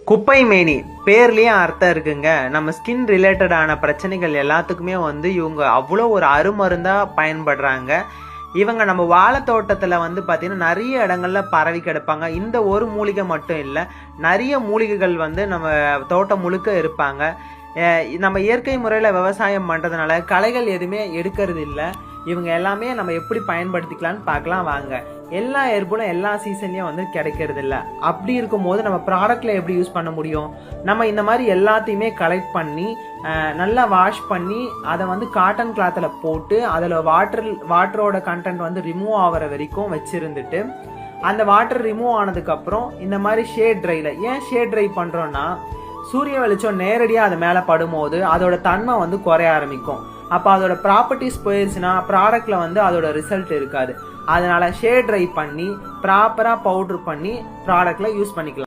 குப்பை மேனி பேர்லயே அர்த்தம் இருக்குங்க. நம்ம ஸ்கின் ரிலேட்டடான பிரச்சனைகள் எல்லாத்துக்குமே வந்து இவங்க அவ்வளோ ஒரு அருமருந்தா பயன்படுறாங்க. இவங்க நம்ம வாழை தோட்டத்தில் வந்து பார்த்தீங்கன்னா நிறைய இடங்கள்ல பரவி கிடப்பாங்க. இந்த ஒரு மூலிகை மட்டும் இல்லை, நிறைய மூலிகைகள் வந்து நம்ம தோட்டம் முழுக்க இருப்பாங்க. நம்ம இயற்கை முறையில் விவசாயம் பண்ணுறதுனால களைகள் எதுவுமே எடுக்கிறது இல்லை. இவங்க எல்லாமே நம்ம எப்படி பயன்படுத்திக்கலான்னு பார்க்கலாம் வாங்க. எல்லா ஹெர்பலும் எல்லா சீசன்லயும் வந்து கிடைக்கிறது இல்லை. அப்படி இருக்கும்போது நம்ம ப்ராடக்ட்ல எப்படி யூஸ் பண்ண முடியும்? நம்ம இந்த மாதிரி எல்லாத்தையுமே கலெக்ட் பண்ணி நல்லா வாஷ் பண்ணி அதை வந்து காட்டன் கிளாத்தில் போட்டு அதில் வாட்டரோட கண்டென்ட் வந்து ரிமூவ் ஆகிற வரைக்கும் வச்சிருந்துட்டு அந்த வாட்டர் ரிமூவ் ஆனதுக்கப்புறம் இந்த மாதிரி ஷேட் ட்ரைல ஏன் ஷேட் ட்ரை பண்ணுறோன்னா, சூரிய வெளிச்சம் நேரடியாக அது மேலே படும்போது அதோட தன்மை வந்து குறைய ஆரம்பிக்கும். அப்போ அதோட ப்ராப்பர்ட்டிஸ் போயிடுச்சுன்னா ப்ராடக்ட்ல வந்து அதோட ரிசல்ட் இருக்காது. அதனால ஷேட் ட்ரை பண்ணி ப்ராப்பராக பவுடர் பண்ணி ப்ராடக்ட்ல யூஸ் பண்ணிக்கலாம்.